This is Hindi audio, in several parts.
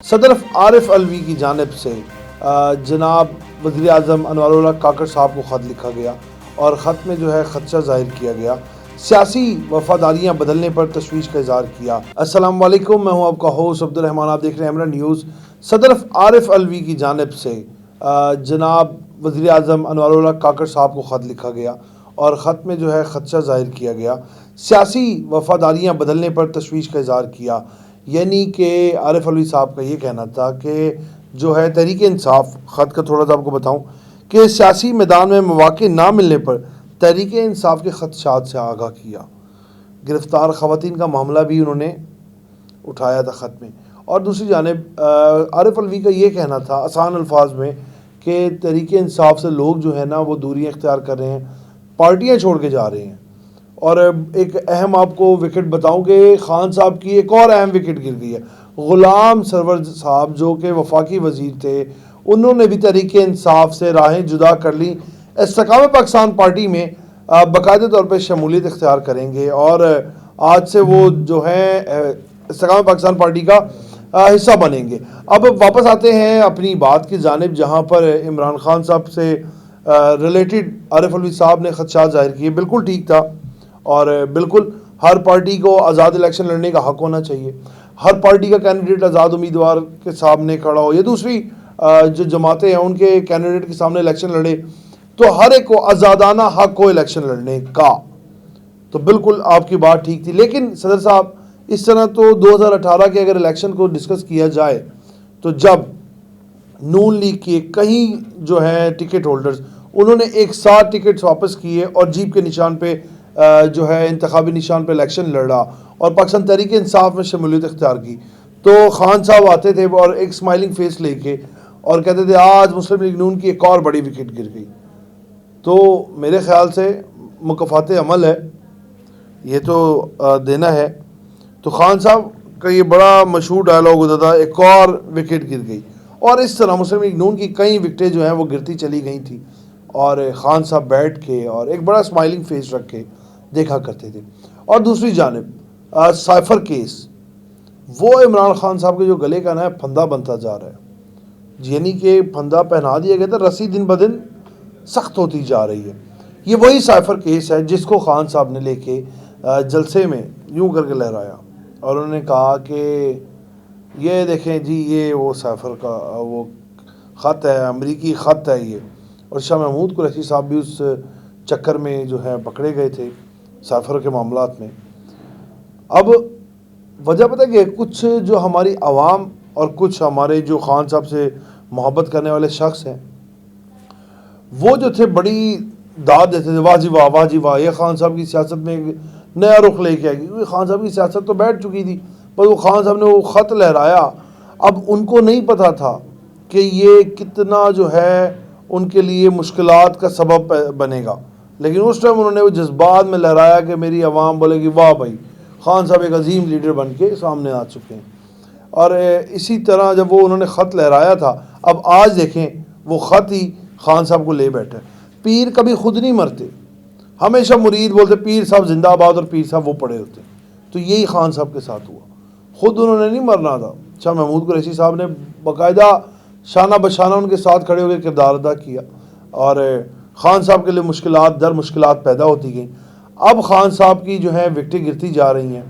सदर आरिफ अलवी की जानिब से जनाब वज़ीर आज़म अनवारुल्लाह काकड़ साहब को ख़त लिखा गया और ख़त में जो है ख़दशा ज़ाहिर किया गया, सियासी वफादारियाँ बदलने पर तशवीश का इज़हार किया। अस्सलाम वालेकुम, मैं हूँ आपका होस्ट अब्दुल रहमान, आप देख रहे हैं एमरान न्यूज़। सदर आरिफ अलवी की जानिब से जनाब वज़ीर आज़म अनवारुल्लाह काकड़ साहब को ख़त लिखा गया और ख़त में जो है ख़दशा ज़ाहिर किया गया, सियासी वफादारियाँ बदलने पर तशवीश का इज़हार किया। यानी कि आरिफ अलवी साहब का ये कहना था कि जो है तहरीक इंसाफ, ख़त का थोड़ा सा आपको बताऊं कि सियासी मैदान में मौक़े ना मिलने पर तहरीक इंसाफ के ख़दशात से आगाह किया। गिरफ़्तार ख़वातीन का मामला भी उन्होंने उठाया था ख़त में। और दूसरी जानिब आरिफ अलवी का ये कहना था आसान अल्फाज में कि तहरीक इंसाफ से लोग जो है ना वो दूरियाँ इख्तियार कर रहे हैं, पार्टियाँ छोड़ के जा रहे हैं। और एक अहम आपको विकेट बताऊं कि खान साहब की एक और अहम विकेट गिर गई है। ग़ुलाम सरवर साहब जो कि वफाकी वज़ीर थे, उन्होंने भी तहरीक इंसाफ से राहें जुदा कर ली। इस्तेकाम पाकिस्तान पार्टी में बाकायदा तौर पर शमूलियत इख्तियार करेंगे और आज से वो जो है इस्तेकाम पाकिस्तान पार्टी का हिस्सा बनेंगे। अब वापस आते हैं अपनी बात की जानिब, जहाँ पर इमरान खान साहब से रिलेटेड आरिफ अलवी साहब ने ख़दशात ज़ाहिर किए। बिल्कुल ठीक था और बिल्कुल हर पार्टी को आज़ाद इलेक्शन लड़ने का हक़ होना चाहिए। हर पार्टी का कैंडिडेट आज़ाद उम्मीदवार के सामने खड़ा हो या दूसरी जो जमातें हैं उनके कैंडिडेट के सामने इलेक्शन लड़े, तो हर एक को आज़ादाना हक़ हो इलेक्शन लड़ने का। तो बिल्कुल आपकी बात ठीक थी। लेकिन सदर साहब, इस तरह तो 2018 के अगर इलेक्शन को डिस्कस किया जाए तो जब नून लीग के कई जो है टिकट होल्डर्स, उन्होंने एक साथ टिकट्स वापस किए और जीप के निशान पे जो है इंतखाबी निशान पे इलेक्शन लड़ा और पाकिस्तान तहरीक इंसाफ में शमूलियत इख्तियार की, तो खान साहब आते थे और एक स्माइलिंग फेस लेके और कहते थे आज मुस्लिम लीग नून की एक और बड़ी विकेट गिर गई। तो मेरे ख्याल से मुकफ़ात अमल है, ये तो देना है। तो खान साहब का ये बड़ा मशहूर डायलॉग होता था, एक और विकेट गिर गई। और इस तरह मुस्लिम लीग नून की कई विकेटें जो हैं वो गिरती चली गई थी और खान साहब बैठ के और एक बड़ा स्माइलिंग फेस रख के देखा करते थे। और दूसरी जानिब साइफर केस, वो इमरान खान साहब के जो गले का ना फंदा बनता जा रहा है, यानी कि फंदा पहना दिया गया था, रस्सी दिन ब दिन सख्त होती जा रही है। ये वही साइफर केस है जिसको खान साहब ने लेके जलसे में यूं करके लहराया और उन्होंने कहा कि ये देखें जी, ये वो साइफर का वो ख़त है, अमरीकी ख़त है ये। और शाह महमूद कुरैशी साहब भी उस चक्कर में जो है पकड़े गए थे साइफर के मामलात में। अब वजह पता है कि कुछ जो हमारी आवाम और कुछ हमारे जो खान साहब से मोहब्बत करने वाले शख्स हैं, वो जो थे बड़ी दाद देते थे, वाह जी वाह, वाह जी वाह, ये खान साहब की सियासत में एक नया रुख लेके आएगी। क्योंकि खान साहब की सियासत तो बैठ चुकी थी, पर वो खान साहब ने वो ख़त लहराया। अब उनको नहीं पता था कि ये कितना जो है उनके लिए मुश्किलात का सबब बनेगा, लेकिन उस टाइम उन्होंने वो जज्बात में लहराया कि मेरी आवाम बोलेगी वाह भाई, खान साहब एक अजीम लीडर बन के सामने आ चुके हैं। और इसी तरह जब वो उन्होंने ख़त लहराया था, अब आज देखें वो ख़त ही खान साहब को ले बैठे। पीर कभी खुद नहीं मरते, हमेशा मुरीद बोलते पीर साहब जिंदाबाद और पीर साहब वो पड़े होते। तो यही खान साहब के साथ हुआ, खुद उन्होंने नहीं मरना था। शाह महमूद कुरैशी साहब ने बाकायदा शाना बशाना उनके साथ खड़े होकर किरदार अदा किया और खान साहब के लिए मुश्किलात दर मुश्किलात पैदा होती गई। अब खान साहब की जो है विकटें गिरती जा रही हैं।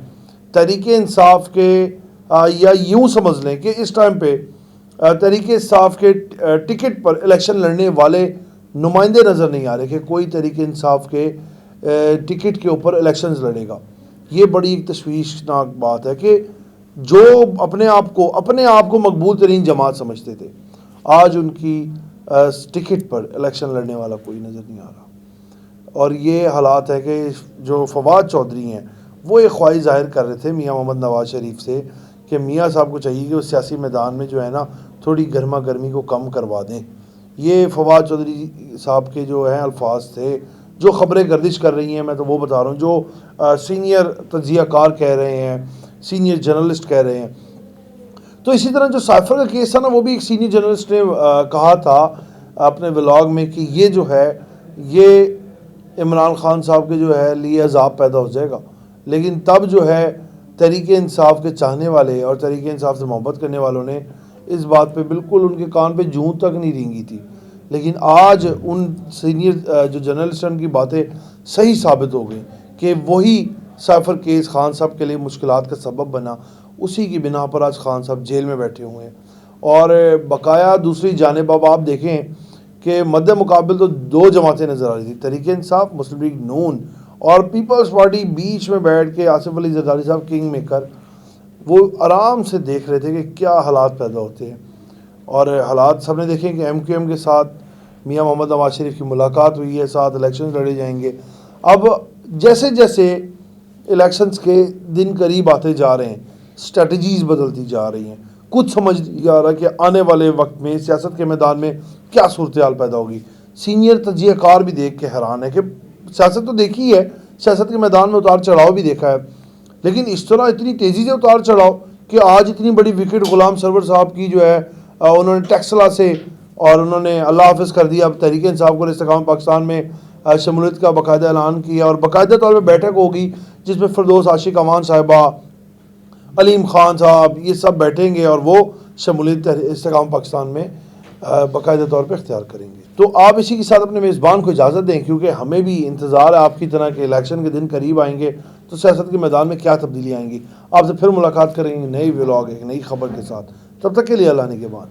तहरीक इंसाफ के या यूँ समझ लें कि इस टाइम पे तहरीक इंसाफ के टिकट पर इलेक्शन लड़ने वाले नुमाइंदे नज़र नहीं आ रहे कि कोई तहरीक इंसाफ के टिकट के ऊपर इलेक्शंस लड़ेगा। ये बड़ी एक तशवीशनाक बात है कि जो अपने आप को मकबूल तरीन जमात समझते थे, आज उनकी टिकट पर इलेक्शन लड़ने वाला कोई नज़र नहीं आ रहा। और ये हालात है कि जो फवाद चौधरी हैं वो एक ख्वाहिश ज़ाहिर कर रहे थे मियाँ मोहम्मद नवाज शरीफ से कि मियाँ साहब को चाहिए कि उस सियासी मैदान में जो है ना थोड़ी गर्मा गर्मी को कम करवा दें। ये फवाद चौधरी साहब के जो हैं अल्फाज थे, जो ख़बरें गर्दिश कर रही हैं, मैं तो वो बता रहा हूँ, जो सीनियर तज्ज़ियाकार कह रहे हैं, सीनियर जर्नलिस्ट कह रहे हैं। तो इसी तरह जो साइफर का केस था ना, वो भी एक सीनियर जर्नलिस्ट ने कहा था अपने व्लॉग में कि ये जो है ये इमरान खान साहब के जो है लिए अजाब पैदा हो जाएगा। लेकिन तब जो है तहरीक इंसाफ के चाहने वाले और तहरीक इंसाफ से मोहब्बत करने वालों ने इस बात पे बिल्कुल उनके कान पे जूं तक नहीं रेंगी थी। लेकिन आज उन सीनियर जो जर्नलिस्ट हैं उनकी बातें सही साबित हो गई कि वही साइफर केस खान साहब के लिए मुश्किलात का सबब बना। उसी की बिना पर आज खान साहब जेल में बैठे हुए हैं। और बकाया दूसरी जानिब अब आप देखें कि मद्दे मुकाबिल तो दो जमातें नज़र आ रही थी, तहरीक इंसाफ, मुस्लिम लीग नून और पीपल्स पार्टी बीच में बैठ के आसिफ अली जरदारी साहब किंग मेकर वो आराम से देख रहे थे कि क्या हालात पैदा होते हैं। और हालात सबने देखे कि MQM के साथ मियां मोहम्मद नवाज शरीफ की मुलाकात हुई है, साथ इलेक्शन लड़े जाएंगे। अब जैसे जैसे इलेक्शंस के दिन करीब आते जा रहे हैं, स्ट्रेटजीज बदलती जा रही हैं। कुछ समझ नहीं आ रहा कि आने वाले वक्त में सियासत के मैदान में क्या सूरत हाल पैदा होगी। सीनियर तजियाकार भी देख के हैरान है कि सियासत तो देखी है, सियासत के मैदान में उतार चढ़ाव भी देखा है, लेकिन इस तरह इतनी तेज़ी से उतार चढ़ाव कि आज इतनी बड़ी विकेट गुलाम सरवर साहब की जो है उन्होंने टेक्सला से और उन्होंने अल्लाह हाफिज़ कर दिया। अब तहरीक इंसाफ को इस्तेकाम पाकिस्तान में शमूलियत का बाकायदा ऐलान किया और बाकायदा तौर पर बैठक होगी जिसमें फिरदौस आशिक अमान साहिबा, अलीम खान साहब, ये सब बैठेंगे और वो शमूलियत इस्तेकाम पाकिस्तान में बाकायदा तौर पर इख्तियार करेंगे। तो आप इसी के साथ अपने मेज़बान को इजाज़त दें, क्योंकि हमें भी इंतज़ार है आपकी तरह के इलेक्शन के दिन करीब आएंगे तो सियासत के मैदान में क्या तब्दीली आएंगी। आपसे फिर मुलाकात करेंगे नई व्लॉग एक नई खबर के साथ। तब तक के लिए अल्लाह ने के बाद।